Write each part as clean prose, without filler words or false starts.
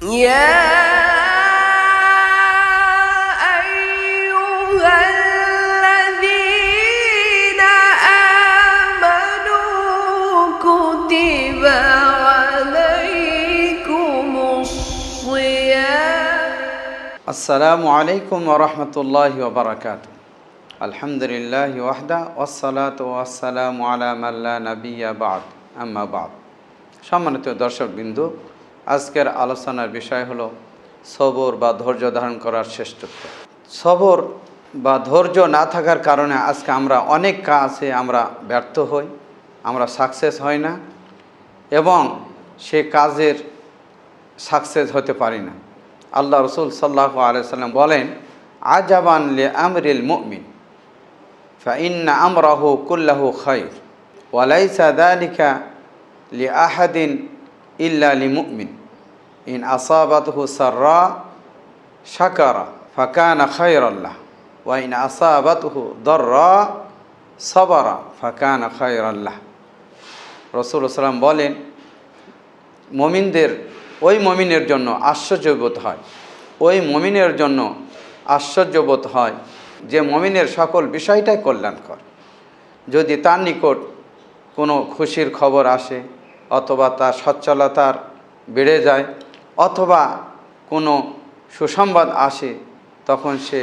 يا أيها الذين آمنوا كتب عليكم الصيام আসসালামু আলাইকুম ওয়া রাহমাতুল্লাহি ওয়া বারাকাতুহু। আলহামদুলিল্লাহি ওয়াহদা ওয়াসসালাতু ওয়াসসালামু আলা মান লা নাবিয়্যা বা'দ, আম্মা বা'দ। সম্মানিত দর্শকবৃন্দু, আজকের আলোচনার বিষয় হলো সবর বা ধৈর্য ধারণ করার শ্রেষ্ঠত্ব। সবর বা ধৈর্য না থাকার কারণে আজকে আমরা অনেক কাজে আমরা ব্যর্থ হই, আমরা সাকসেস হই না এবং সে কাজের সাকসেস হতে পারি না। আল্লাহ রসুল সাল্লাল্লাহু আলাইহি সাল্লাম বলেন, আজাবান লি আমরিল মুমিন ফাইন্না আমরাহু কুল্লাহু খায়র ওয়া লাইসা যালিকা লি আহাদিন ইল্লা লিমুমিন ইন আসাবাতহু সাররা শাকারা ফাকানা খায়রাল লাহু ওয়া ইন আসাবাতহু দাররা সাবারা ফাকানা খায়রাল লাহু। রাসূলুল্লাহ সাল্লাল্লাহু আলাইহি ওয়াসাল্লাম বলেন, মুমিনদের ওই মুমিনের জন্য আশ্চর্যবোধ হয়, ওই মুমিনের জন্য আশ্চর্যবোধ হয় যে মুমিনের সকল বিষয়টাই কল্যাণকর। যদি তার নিকট কোনো খুশির খবর আসে অথবা তার সচ্ছলতার বেড়ে যায় অথবা কোনো সুসংবাদ আসে, তখন সে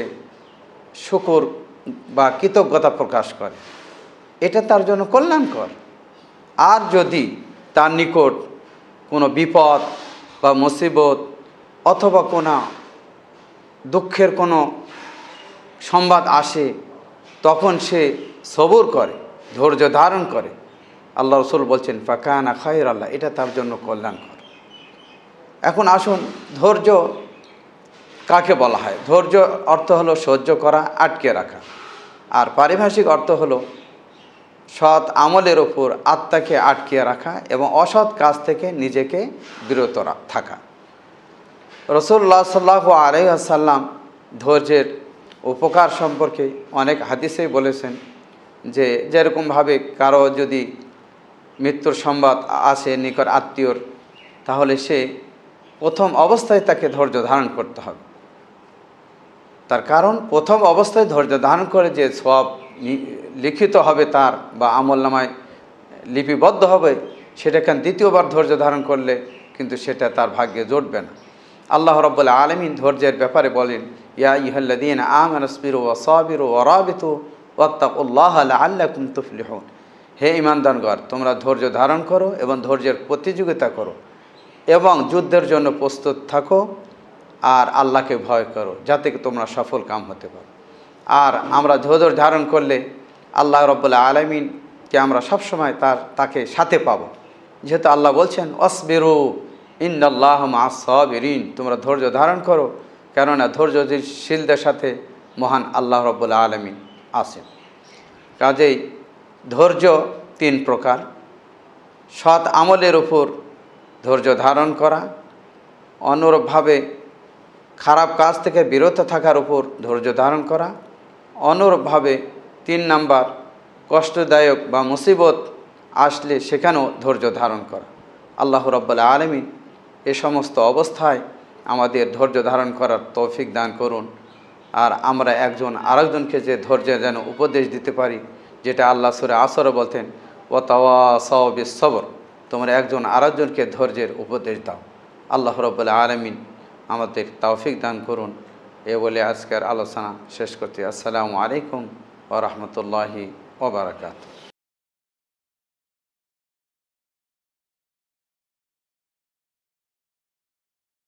শুকর বা কৃতজ্ঞতা প্রকাশ করে, এটা তার জন্য কল্যাণকর। আর যদি তার নিকট কোনো বিপদ বা মুসিবত অথবা কোনো দুঃখের কোনো সংবাদ আসে, তখন সে সবর করে, ধৈর্য ধারণ করে। আল্লাহ রসুল বলছেন ফাকানা খায়রাল লাহু, এটা তার জন্য কল্যাণকর। এখন আসুন, ধৈর্য কাকে বলা হয়? ধৈর্য অর্থ হলো সহ্য করা, আটকে রাখা। আর পারিভাষিক অর্থ হলো সৎ আমলের ওপর আত্মাকে আটকিয়ে রাখা এবং অসৎ কাজ থেকে নিজেকে বিরত থাকা। রাসূলুল্লাহ সাল্লাল্লাহু আলাইহি ওয়াসাল্লাম ধৈর্যের উপকার সম্পর্কে অনেক হাদিসেই বলেছেন যে, যেরকমভাবে কারো যদি মৃত্যুর সংবাদ আসে নিকট আত্মীয়র, তাহলে সে প্রথম অবস্থায় তাকে ধৈর্য ধারণ করতে হবে। তার কারণ প্রথম অবস্থায় ধৈর্য ধারণ করে যে সওয়াব লিখিত হবে তার বা আমলনামায় লিপিবদ্ধ হবে, সেটা কেন দ্বিতীয়বার ধৈর্য ধারণ করলে কিন্তু সেটা তার ভাগ্যে জুটবে না। আল্লাহ রাব্বুল আলামিন ধৈর্যের ব্যাপারে বলেন, ইয়া আইয়ুহাল্লাযীনা আমানু ইসবিরু ওয়া সাবিরু ওয়া রাবিতু ওয়াত্তাকুল্লাহা লাআল্লাকুম তুফলিহুন। হে ঈমানদারগণ, তোমরা ধৈর্য ধারণ করো এবং ধৈর্যের প্রতিযোগিতা করো এবং যুদ্ধের জন্য প্রস্তুত থাকো আর আল্লাহকে ভয় করো, যাতে তোমরা সফল কাম হতে পারো। আর আমরা ধৈর্য ধারণ করলে আল্লাহ রাব্বুল আলামিনকে আমরা সবসময় তাকে সাথে পাবো, যেহেতু আল্লাহ বলছেন অসবিরু ইন্নাল্লাহা মাআস সাবিরিন, তোমরা ধৈর্য ধারণ করো, কেননা ধৈর্যশীলদের সাথে মহান আল্লাহ রাব্বুল আলামিন আছেন। কাজেই ধৈর্য তিন প্রকার: সৎ আমলের উপর ধৈর্য ধারণ করা, অনুরূপভাবে খারাপ কাজ থেকে বিরত থাকার উপর ধৈর্য ধারণ করা, অনুরূপভাবে 3 নাম্বার কষ্টদায়ক বা মুসিবত আসলে সেখানেও ধৈর্য ধারণ করা। আল্লাহ রাব্বুল আলামিন এ সমস্ত অবস্থায় আমাদের ধৈর্য ধারণ করার তৌফিক দান করুন। আর আমরা একজন আরেকজনকে যে ধৈর্যের যেন উপদেশ দিতে পারি, যেটা আল্লাহ সূরা আসরে বলতেন ওয়া তাওয়াসাউ বিস সবর, তোমরা একজন আরেকজনকে ধৈর্যের উপদেশ দাও। আল্লাহ রাব্বুল আলামিন আমাদের তৌফিক দান করুন। এ বলে আজকের আলোচনা শেষ করছি। আসসালামু আলাইকুম ওয়া রাহমাতুল্লাহি ওয়া বারাকাতুহু।